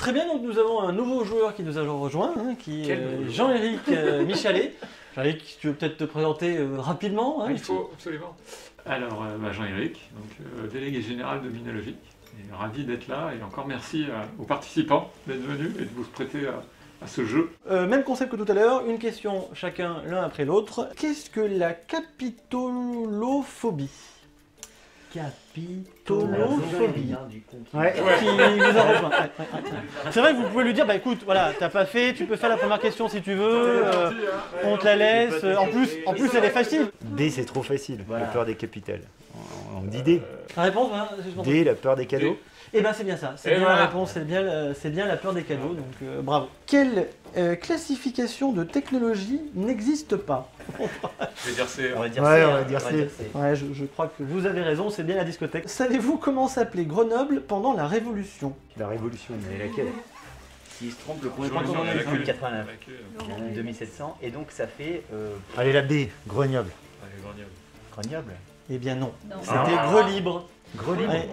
Très bien, donc nous avons un nouveau joueur qui nous a rejoint, hein, qui est Jean-Éric Michalet. Jean-Éric, tu veux peut-être te présenter rapidement, hein, il faut, absolument. Alors, Jean-Éric, délégué général de Minologique. Et ravi d'être là et encore merci aux participants d'être venus et de vous prêter à ce jeu. Même concept que tout à l'heure, une question chacun l'un après l'autre. Qu'est-ce que la capitolophobie? Capitolophobie. Ouais, qui nous a rejoint. C'est vrai que vous pouvez lui dire, bah écoute, voilà, t'as pas fait, tu peux faire la première question si tu veux, on te la laisse. En plus elle est facile. D, c'est trop facile, voilà. La peur des capitales. On dit D. La réponse, hein, D, la peur des cadeaux. Eh ben c'est bien ça, c'est bien la réponse, c'est bien la peur des cadeaux, donc bravo. Quelle classification de technologie n'existe pas? Je vais dire C. On va dire C. Ouais, je crois que vous avez raison, c'est bien la discothèque. Savez-vous comment s'appelait Grenoble pendant la Révolution? La Révolution, mais laquelle? S'il se trompe, le premier point qu'on a eu en 89, 2700, et donc ça fait... Allez, la B, Grenoble. Allez, Grenoble. Grenoble? Eh bien non, c'était Grelibre.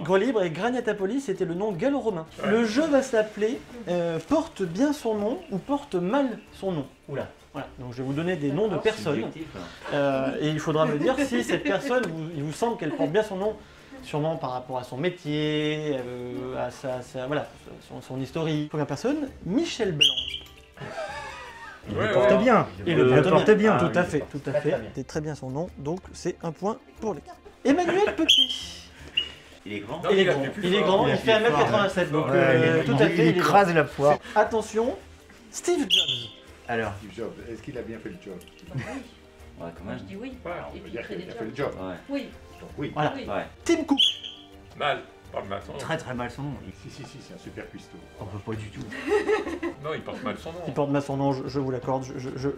Grelibre et Graniatapolis, c'était le nom gallo-romain. Le jeu va s'appeler Porte bien son nom ou Porte mal son nom. Oula. Voilà, donc je vais vous donner des noms de personnes. Et il faudra me dire si cette personne, il vous semble qu'elle porte bien son nom, sûrement par rapport à son métier, à son historique. Première personne, Michel Blanc. Il le porte bien. Il le porte bien. Tout à fait. C'est très bien son nom, donc c'est un point pour l'équipe. Emmanuel Petit. Il est grand. Il est grand, il fait 1m87, donc tout à fait. Il écrase la poire. Attention, Steve Jobs. Alors, Steve Jobs, est-ce qu'il a bien fait le job? ouais, quand même. Je dis oui. Et puis il a fait le job. Ouais. Oui. Donc oui. Voilà. Oui. Ouais. Tim Cook. Mal. Pas mal son nom. Très mal son nom. Si, c'est un super cuistot. On peut pas du tout. Non, il porte mal son nom. Il porte mal son nom, je vous l'accorde,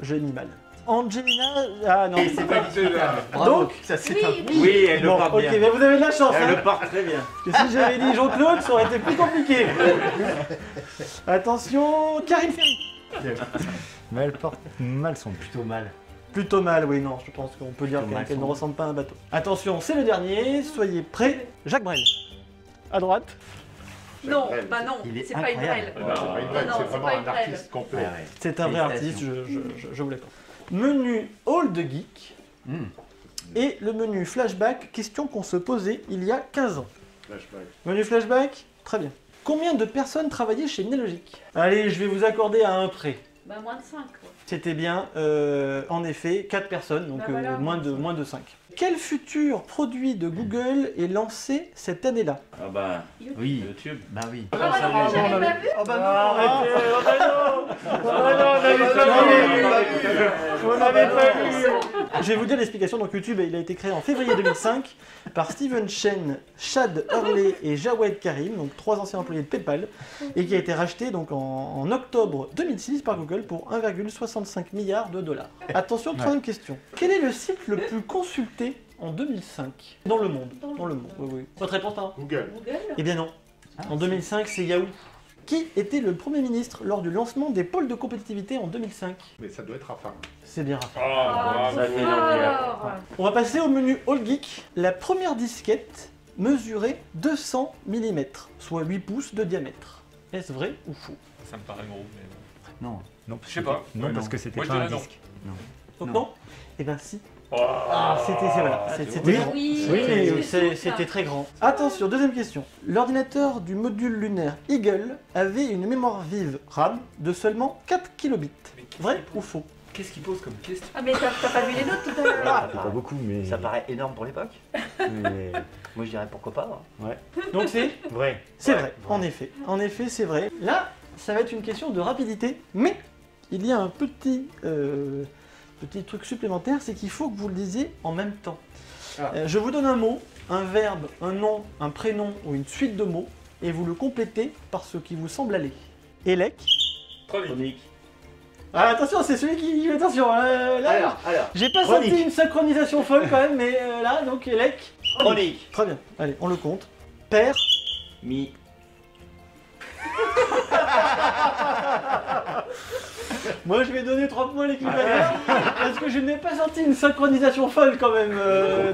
j'ai mis mal. Angelina... Ah non, c'est pas discutable. Donc, ça c'est un... Oui, elle le porte bien. Ok, mais vous avez de la chance, Elle hein. le porte très bien. Parce que si j'avais dit Jean-Claude, ça aurait été plus compliqué. Attention, Karine Ferry. Mais elle porte mal son plutôt mal. Plutôt mal, oui, non, je pense qu'on peut dire qu'elle ne ressemble pas à un bateau. Attention, c'est le dernier, soyez prêts. Jacques Brel. À droite. Non, bah non, c'est pas une incroyable. Brel. C'est pas une blague, c'est vraiment un artiste complet. C'est un vrai artiste, je vous l'accorde. Menu Hall de Geek et le menu Flashback, question qu'on se posait il y a 15 ans. Flashback. Menu Flashback, très bien. Combien de personnes travaillaient chez Minologique? Allez, je vais vous accorder à un prêt. Bah moins de 5 quoi. C'était bien, en effet, 4 personnes, donc Bah voilà. moins de 5. Quel futur produit de Google est lancé cette année-là? Ah bah, oui, YouTube. Bah oui. Ah bah non, j'avais pas vu. Oh bah non, arrêtez, oh bah non, on n'avait pas vu. Je vais vous dire l'explication. Donc YouTube, il a été créé en février 2005 par Steven Chen, Chad Hurley et Jawed Karim, donc 3 anciens employés de PayPal, et qui a été racheté donc en octobre 2006 par Google pour 1,65 milliard de dollars. Attention, troisième question. Quel est le site le plus consulté en 2005 dans le monde? Dans le monde, oui. Votre réponse, hein? Google. Eh bien non. En 2005, c'est Yahoo. Qui était le Premier ministre lors du lancement des pôles de compétitivité en 2005? Mais ça doit être Rafa. C'est bien Raphaël. Ah, ça fait l'envers. On va passer au menu All Geek. La première disquette mesurait 200 mm, soit 8 pouces de diamètre. Est-ce vrai ou faux? Ça me paraît gros, mais Non, je sais pas. Non, Ouais, parce que c'était Moi, je pas un dirais non. disque. Donc Non. non? Eh ben si. Oh. Ah, c'était grand. Oui, c'était très grand. Attention, deuxième question. L'ordinateur du module lunaire Eagle avait une mémoire vive RAM de seulement 4 kilobits. Vrai ou faux? Qu'est-ce qu'il pose comme question? Ah mais t'as pas vu les notes tout à l'heure? Ça fait pas beaucoup, mais... Ça paraît énorme pour l'époque. mais... Moi je dirais pourquoi pas. Donc c'est Vrai. C'est vrai, en effet. En effet, c'est vrai. Là, ça va être une question de rapidité, mais il y a un petit truc supplémentaire, c'est qu'il faut que vous le disiez en même temps. Je vous donne un mot, un verbe, un nom, un prénom ou une suite de mots, et vous le complétez par ce qui vous semble aller. Elec. Chronique. Ah, attention, c'est celui qui... Attention, là, Alors, j'ai pas Chronique. senti une synchronisation folle quand même, mais là, donc Elec. chronique. Très bien, allez, on le compte. Père. Mi. Moi je vais donner 3 points à l'équipe adverse parce que je n'ai pas senti une synchronisation folle quand même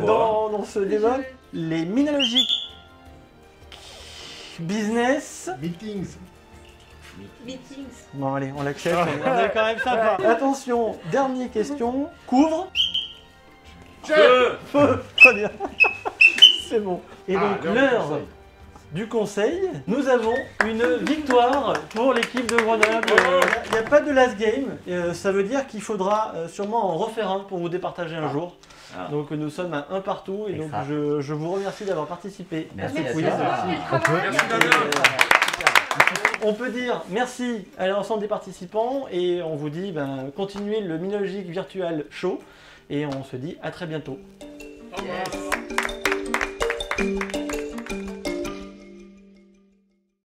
dans ce débat. Les Minologiques Business. Meetings. Meetings. Bon allez, on l'accepte, on est quand même sympa. Attention, dernière question. Couvre. Feu. Très bien. C'est bon. Et donc l'heure du conseil, nous avons une victoire pour l'équipe de Grenoble. Il n'y a pas de last game, ça veut dire qu'il faudra sûrement en refaire un pour vous départager un jour. Donc nous sommes à un partout et donc je vous remercie d'avoir participé à ce quiz. On peut dire merci à l'ensemble des participants et on vous dit continuez le Minologique Virtual Show et on se dit à très bientôt. Yes.